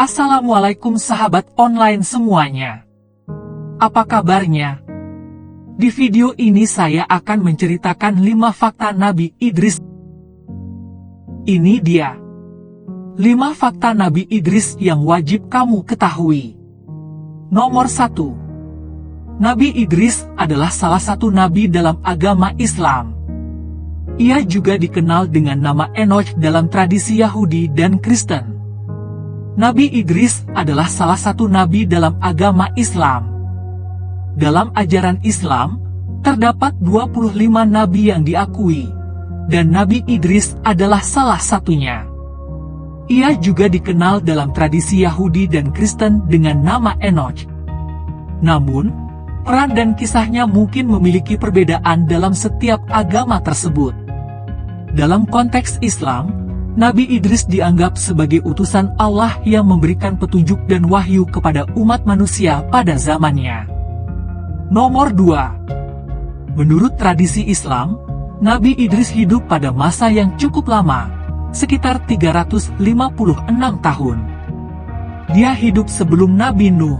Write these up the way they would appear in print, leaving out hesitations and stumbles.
Assalamualaikum sahabat online semuanya. Apa kabarnya? Di video ini saya akan menceritakan 5 fakta Nabi Idris. Ini dia 5 fakta Nabi Idris yang wajib kamu ketahui. Nomor 1. Nabi Idris adalah salah satu nabi dalam agama Islam. Ia juga dikenal dengan nama Enoch dalam tradisi Yahudi dan Kristen. Nabi Idris adalah salah satu nabi dalam agama Islam. Dalam ajaran Islam, terdapat 25 nabi yang diakui, dan Nabi Idris adalah salah satunya. Ia juga dikenal dalam tradisi Yahudi dan Kristen dengan nama Enoch. Namun, peran dan kisahnya mungkin memiliki perbedaan dalam setiap agama tersebut. Dalam konteks Islam, Nabi Idris dianggap sebagai utusan Allah yang memberikan petunjuk dan wahyu kepada umat manusia pada zamannya. Nomor 2. Menurut tradisi Islam, Nabi Idris hidup pada masa yang cukup lama, sekitar 356 tahun. Dia hidup sebelum Nabi Nuh.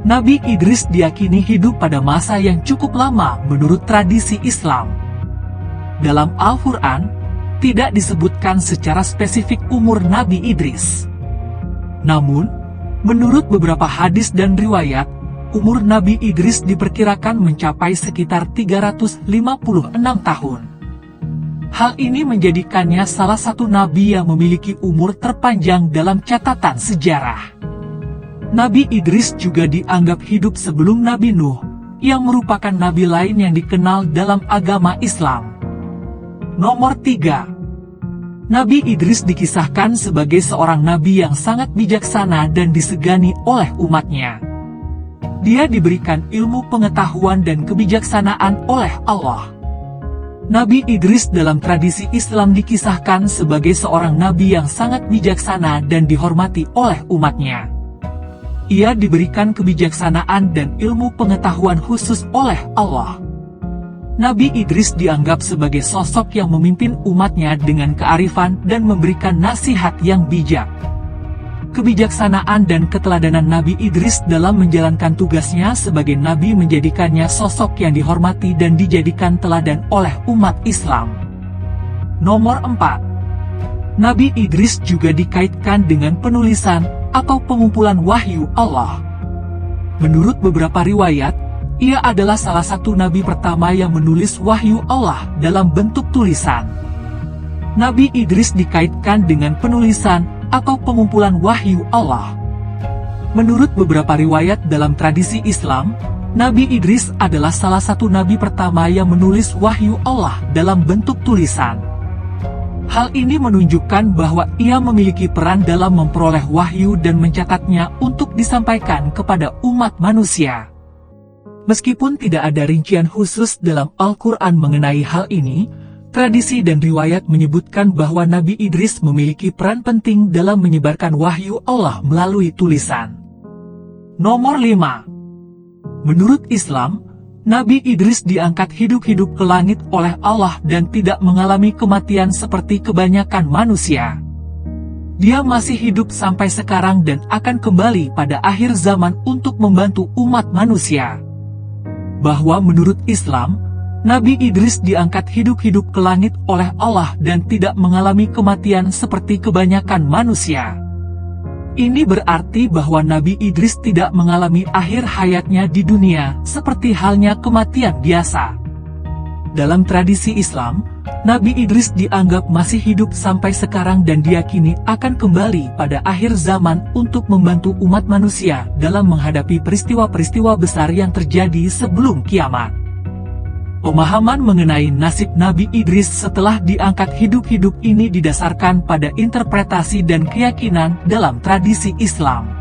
Nabi Idris diyakini hidup pada masa yang cukup lama menurut tradisi Islam. Dalam Al-Quran, tidak disebutkan secara spesifik umur Nabi Idris. Namun, menurut beberapa hadis dan riwayat, umur Nabi Idris diperkirakan mencapai sekitar 356 tahun. Hal ini menjadikannya salah satu nabi yang memiliki umur terpanjang dalam catatan sejarah. Nabi Idris juga dianggap hidup sebelum Nabi Nuh, yang merupakan nabi lain yang dikenal dalam agama Islam. Nomor 3. Nabi Idris dikisahkan sebagai seorang nabi yang sangat bijaksana dan disegani oleh umatnya. Dia diberikan ilmu pengetahuan dan kebijaksanaan oleh Allah. Nabi Idris dalam tradisi Islam dikisahkan sebagai seorang nabi yang sangat bijaksana dan dihormati oleh umatnya. Ia diberikan kebijaksanaan dan ilmu pengetahuan khusus oleh Allah. Nabi Idris dianggap sebagai sosok yang memimpin umatnya dengan kearifan dan memberikan nasihat yang bijak. Kebijaksanaan dan keteladanan Nabi Idris dalam menjalankan tugasnya sebagai nabi menjadikannya sosok yang dihormati dan dijadikan teladan oleh umat Islam. Nomor 4. Nabi Idris juga dikaitkan dengan penulisan atau pengumpulan wahyu Allah. Menurut beberapa riwayat, ia adalah salah satu nabi pertama yang menulis wahyu Allah dalam bentuk tulisan. Nabi Idris dikaitkan dengan penulisan atau pengumpulan wahyu Allah. Menurut beberapa riwayat dalam tradisi Islam, Nabi Idris adalah salah satu nabi pertama yang menulis wahyu Allah dalam bentuk tulisan. Hal ini menunjukkan bahwa ia memiliki peran dalam memperoleh wahyu dan mencatatnya untuk disampaikan kepada umat manusia. Meskipun tidak ada rincian khusus dalam Al-Quran mengenai hal ini, tradisi dan riwayat menyebutkan bahwa Nabi Idris memiliki peran penting dalam menyebarkan wahyu Allah melalui tulisan. Nomor 5. Menurut Islam, Nabi Idris diangkat hidup-hidup ke langit oleh Allah dan tidak mengalami kematian seperti kebanyakan manusia. Dia masih hidup sampai sekarang dan akan kembali pada akhir zaman untuk membantu umat manusia. Bahwa menurut Islam, Nabi Idris diangkat hidup-hidup ke langit oleh Allah dan tidak mengalami kematian seperti kebanyakan manusia. Ini berarti bahwa Nabi Idris tidak mengalami akhir hayatnya di dunia seperti halnya kematian biasa. Dalam tradisi Islam, Nabi Idris dianggap masih hidup sampai sekarang dan diyakini akan kembali pada akhir zaman untuk membantu umat manusia dalam menghadapi peristiwa-peristiwa besar yang terjadi sebelum kiamat. Pemahaman mengenai nasib Nabi Idris setelah diangkat hidup-hidup ini didasarkan pada interpretasi dan keyakinan dalam tradisi Islam.